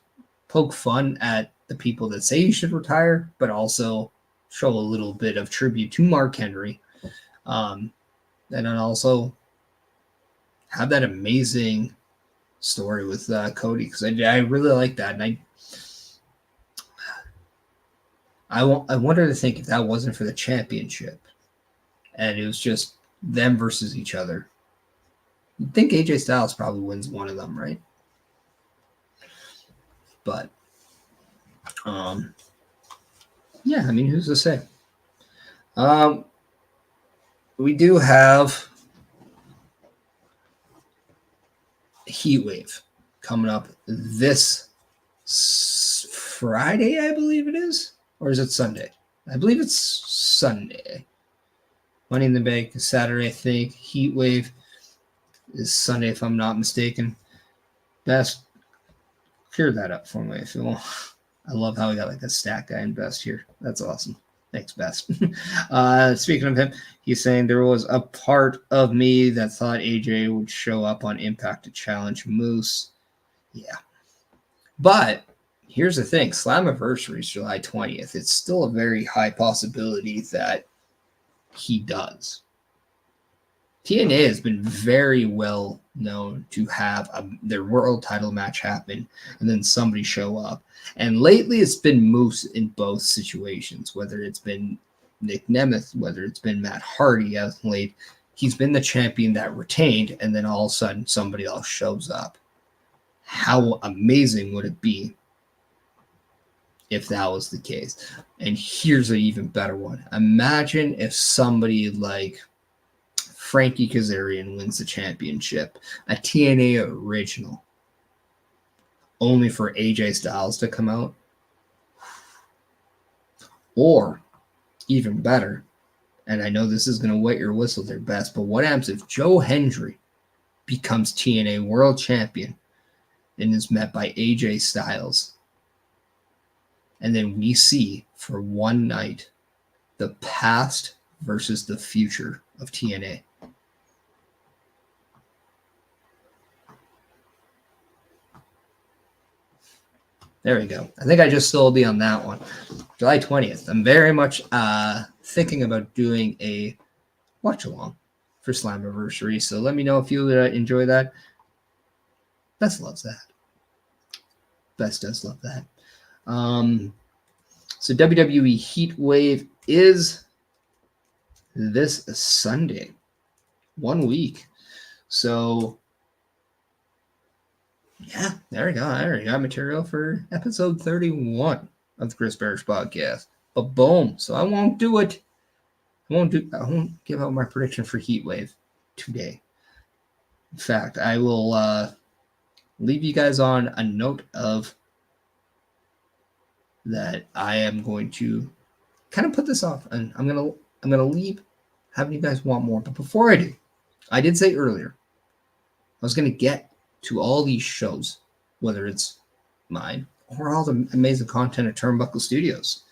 poke fun at the people that say he should retire, but also show a little bit of tribute to Mark Henry. And then also have that amazing story with Cody because I really like that. And I wonder to think if that wasn't for the championship and it was just them versus each other. You'd think AJ Styles probably wins one of them, right? But yeah, I mean, who's to say? We do have Heat Wave coming up this Friday, I believe it is. Or is it Sunday? I believe it's Sunday. Money in the Bank is Saturday, I think. Heat Wave. is Sunday, if I'm not mistaken. Best, clear that up for me if you want. I love how we got like a stat guy in Best here. That's awesome. Thanks, Best. Speaking of him, he's saying there was a part of me that thought AJ would show up on Impact to challenge Moose. Yeah. But here's the thing. Slammiversary is July 20th. It's still a very high possibility that he does. TNA has been very well known to have their world title match happen and then somebody show up. And lately it's been Moose in both situations, whether it's been Nick Nemeth, whether it's been Matt Hardy as late. He's been the champion that retained, and then all of a sudden somebody else shows up. How amazing would it be if that was the case? And here's an even better one. Imagine if somebody like Frankie Kazarian wins the championship, a TNA original, only for AJ Styles to come out. Or, even better, and I know this is going to wet your whistle there, Best, but what happens if Joe Hendry becomes TNA World Champion and is met by AJ Styles? And then we see, for one night, the past versus the future of TNA. There we go. I think I just sold you on that one. July 20th. I'm very much thinking about doing a watch-along for Slammiversary. So let me know if you enjoy that. Best loves that. Best does love that. So WWE Heat Wave is this Sunday. 1 week. So yeah, there we go. I already got material for episode 31 of the Chris Perish podcast. But boom. So I won't do it. I won't give out my prediction for Heatwave today. In fact, I will leave you guys on a note of that I am going to kind of put this off, and I'm gonna leave having you guys want more. But before I do, I did say earlier I was gonna get to all these shows, whether it's mine or all the amazing content at Turnbuckle Studios.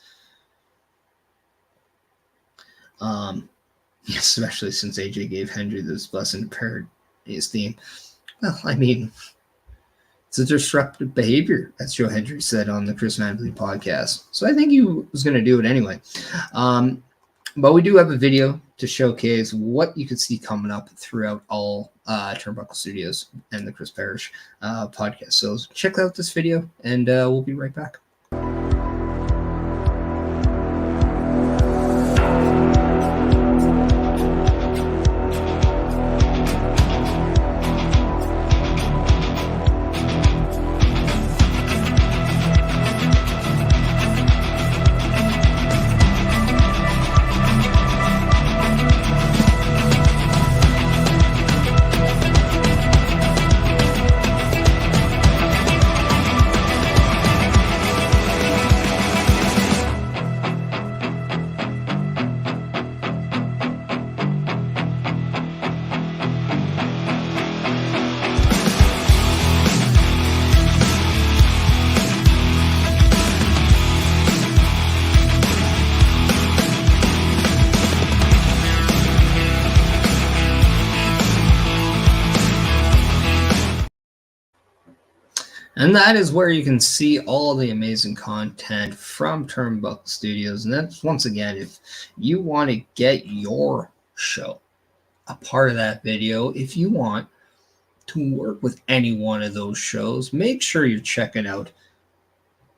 Especially since AJ gave Hendry this blessing paradise theme. Well, I mean, it's a disruptive behavior, as Joe Hendry said on the Chris Manley podcast. So I think he was going to do it anyway. But we do have a video to showcase what you could see coming up throughout all Turnbuckle Studios and the Chris Perish podcast. So check out this video, and we'll be right back. And that is where you can see all the amazing content from Turnbuckle Studios. And that's, once again, if you want to get your show a part of that video, if you want to work with any one of those shows, make sure you're checking out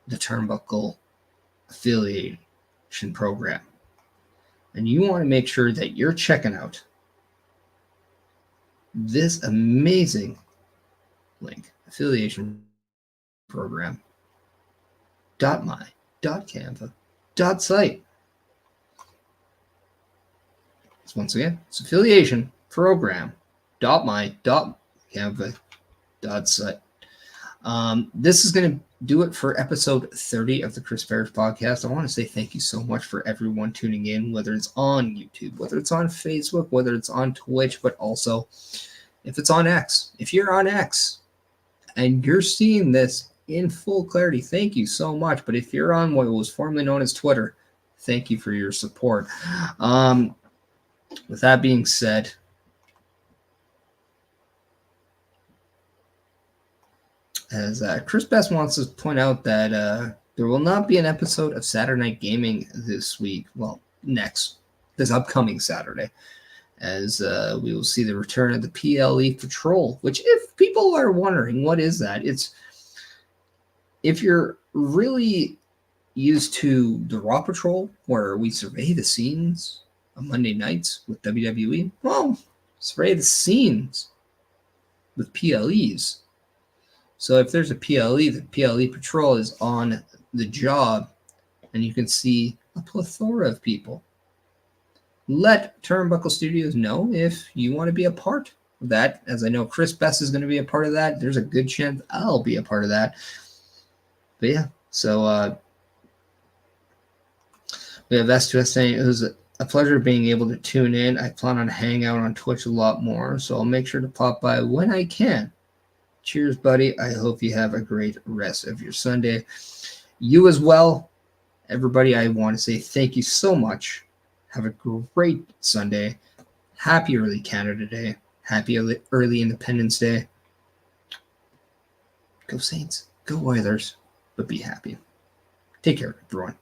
the Turnbuckle affiliation program. And you want to make sure that you're checking out this amazing link, affiliation program .my.canva.site. So once again, it's affiliation program .my.canva.site. This is going to do it for episode 30 of the Chris Perish podcast. I want to say thank you so much for everyone tuning in, whether it's on YouTube, whether it's on Facebook, whether it's on Twitch, but also if it's on X, if you're on X and you're seeing this in full clarity, thank you so much. But if you're on what was formerly known as Twitter, thank you for your support. With that being said, as Chris Best wants to point out that there will not be an episode of Saturday Night Gaming this week. Well, this upcoming Saturday, as we will see the return of the PLE Patrol, which, if people are wondering, what is that? It's, if you're really used to the Raw Patrol, where we survey the scenes on Monday nights with WWE, well, survey the scenes with PLEs. So if there's a PLE, the PLE Patrol is on the job, and you can see a plethora of people. Let Turnbuckle Studios know if you want to be a part of that. As I know Chris Best is going to be a part of that. There's a good chance I'll be a part of that. But yeah, so we have S2S saying it was a pleasure being able to tune in. I plan on hanging out on Twitch a lot more, so I'll make sure to pop by when I can. Cheers, buddy. I hope you have a great rest of your Sunday. You as well. Everybody, I want to say thank you so much. Have a great Sunday. Happy early Canada Day. Happy early Independence Day. Go Saints. Go Oilers. But be happy. Take care, everyone.